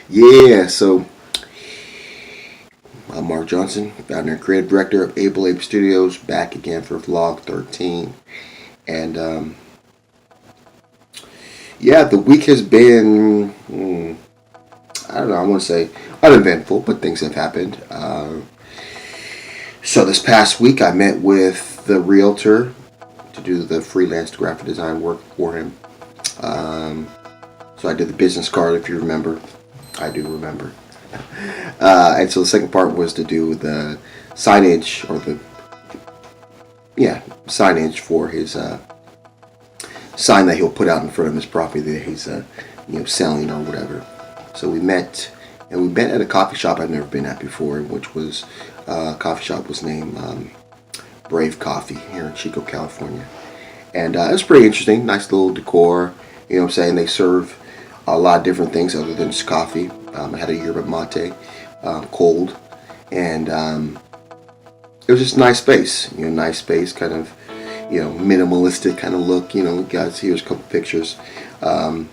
Yeah, so I'm Mark Johnson, founder and creative director of Able Ape Studios, back again for vlog 13. And yeah, the week has been, I don't know, I want to say uneventful, but things have happened. So this past week I met with the realtor to do the freelance graphic design work for him. Um, so I did the business card, if you remember. I do remember. And so the second part was to do the signage or the signage for his sign that he'll put out in front of his property that he's selling or whatever. So we met, and we met at a coffee shop I've never been at before, which was coffee shop was named Brave Coffee here in Chico, California, and it was pretty interesting. Nice little decor. You know what I'm saying? They serve a lot of different things other than just coffee. I had a yerba mate, cold, and it was just a nice space. Nice space, kind of, minimalistic kind of look. Guys, here's a couple pictures, but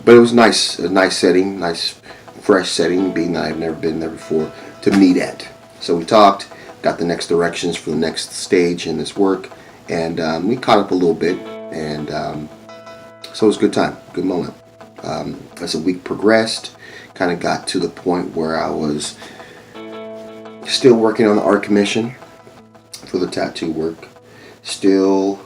it was nice, a nice setting, nice fresh setting, being that I've never been there before to meet at. So we talked, got the next directions for the next stage in this work, and we caught up a little bit, and so it was a good time, good moment. As the week progressed, kind of got to the point where I was still working on the art commission for the tattoo work, still,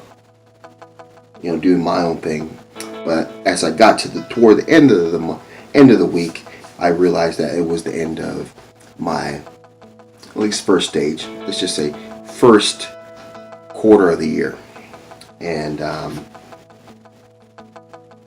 doing my own thing. But as I got to toward the end of the week, I realized that it was the end of my, at least first stage. Let's just say first quarter of the year, and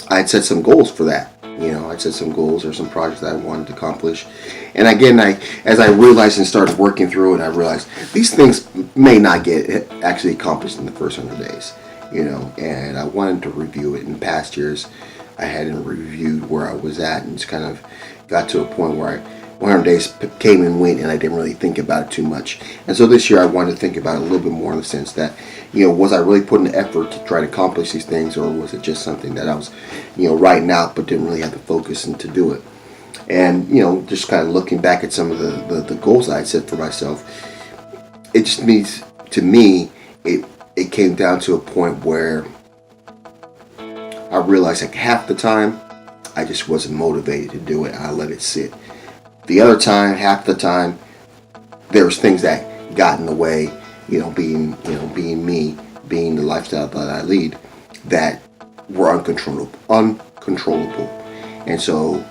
I had set some goals for that. I'd set some goals or some projects that I wanted to accomplish. And again, as I realized and started working through it, I realized these things may not get actually accomplished in the first 100 days. And I wanted to review it. In past years, I hadn't reviewed where I was at, and just kind of got to a point where 100 days came and went, and I didn't really think about it too much. And so this year, I wanted to think about it a little bit more in the sense that, was I really putting the effort to try to accomplish these things, or was it just something that I was, writing out but didn't really have the focus and to do it? And, just kind of looking back at some of the goals I had set for myself, it just means, to me, it came down to a point where I realized like half the time, I just wasn't motivated to do it. I let it sit. The other time, half the time, there was things that got in the way, being me, being the lifestyle that I lead, that were uncontrollable. And so,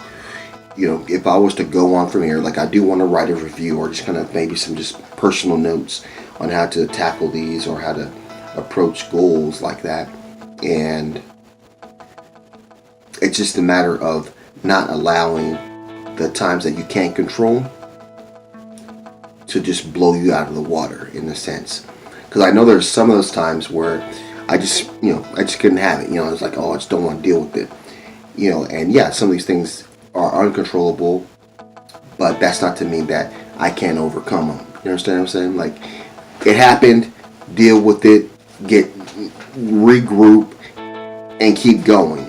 if I was to go on from here, like I do want to write a review or just kind of maybe some just personal notes on how to tackle these or how to approach goals like that. And it's just a matter of not allowing the times that you can't control to just blow you out of the water, in a sense. Because I know there's some of those times where I just couldn't have it. It's like, oh, I just don't want to deal with it. And yeah, some of these things are uncontrollable, but that's not to mean that I can't overcome them. You understand what I'm saying? Like, it happened, deal with it, regroup, and keep going,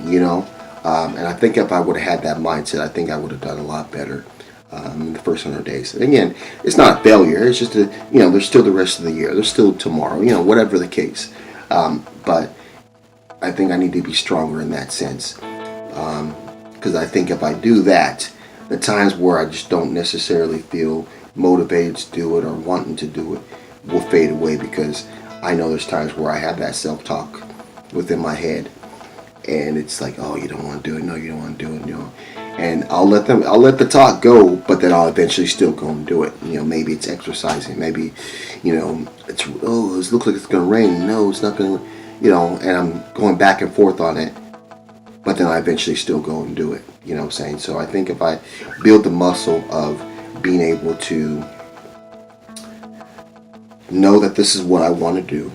and I think if I would have had that mindset, I think I would have done a lot better in the first 100 days. And again, it's not a failure. It's just there's still the rest of the year. There's still tomorrow. Whatever the case. But I think I need to be stronger in that sense. Because I think if I do that, the times where I just don't necessarily feel motivated to do it or wanting to do it will fade away, because I know there's times where I have that self-talk within my head. And it's like, oh, you don't want to do it. No, you don't want to do it. And I'll let the talk go, but then I'll eventually still go and do it. Maybe it's exercising. Maybe, it looks like it's going to rain. No, it's not going to, and I'm going back and forth on it. But then I eventually still go and do it. You know what I'm saying? So I think if I build the muscle of being able to know that this is what I want to do,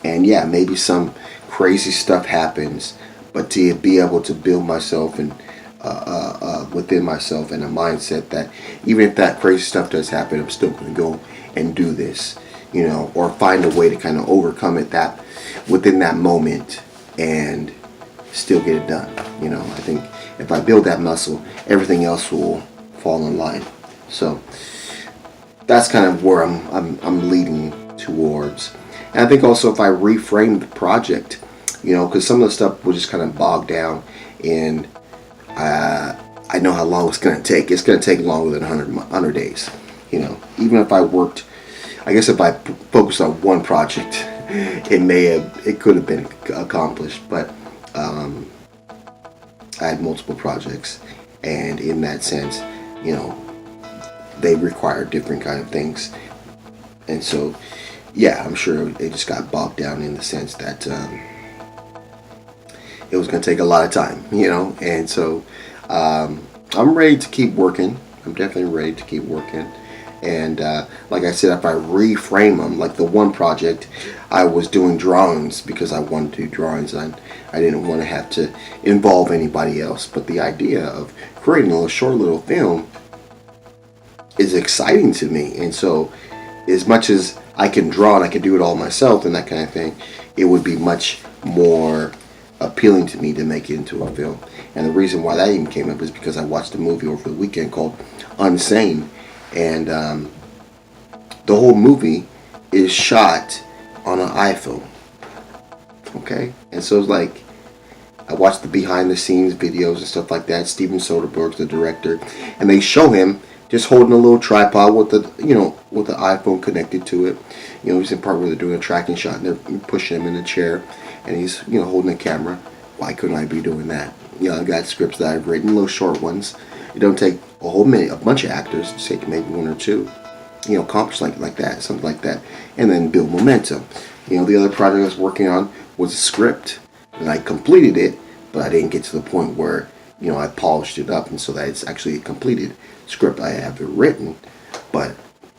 and yeah, maybe some crazy stuff happens, but to be able to build myself and within myself and a mindset that even if that crazy stuff does happen, I'm still going to go and do this, or find a way to kind of overcome it within that moment and still get it done. I think if I build that muscle, everything else will fall in line. So that's kind of where I'm leading towards. And I think also if I reframe the project, because some of the stuff will just kind of bog down in, I know how long it's going to take. It's going to take longer than 100 days. Even if I worked, I guess if I focused on one project, it could have been accomplished. But I had multiple projects, and in that sense, they require different kind of things. And so, yeah, I'm sure it just got bogged down in the sense that it was going to take a lot of time, And so I'm ready to keep working. I'm definitely ready to keep working. And like I said, if I reframe them, like the one project, I was doing drawings because I wanted to do drawings, and I didn't want to have to involve anybody else. But the idea of creating a short little film is exciting to me. And so as much as I can draw and I can do it all myself and that kind of thing, it would be much more appealing to me to make it into a film. And the reason why that even came up is because I watched a movie over the weekend called Unsane, and the whole movie is shot on an iPhone. Okay? And so it's like, I watched the behind the scenes videos and stuff like that. Steven Soderbergh's the director, and they show him just holding a little tripod with the iPhone connected to it. He's in part where they're doing a tracking shot and they're pushing him in a chair, and he's holding a camera. Why couldn't I be doing that? I've got scripts that I've written, little short ones. It don't take a bunch of actors. Just take maybe one or two. Accomplish like that, something like that, and then build momentum. The other project I was working on was a script, and I completed it, but I didn't get to the point where I polished it up, and so that it's actually a completed script. I have it written, but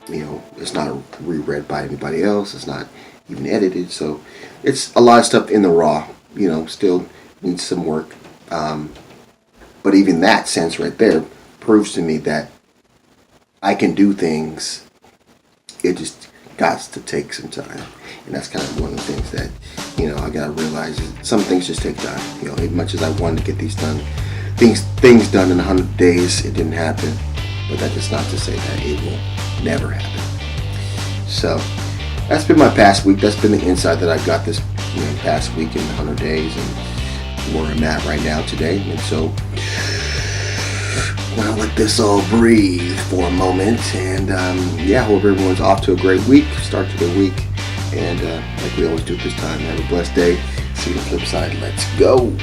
it's not reread by anybody else. It's not even edited, so it's a lot of stuff in the raw. Still needs some work. But even that sense right there proves to me that I can do things. It just got to take some time, and that's kind of one of the things that I gotta realize is some things just take time. As much as I wanted to get these done, things done in 100 days, it didn't happen. But that's not to say that it will never happen. So that's been my past week. That's been the insight that I've got this past week in 100 days, and where I'm at right now today. And so I'll let this all breathe for a moment, and hope everyone's off to a great week, start to the week, and like we always do at this time, have a blessed day. See you on the flip side. Let's go.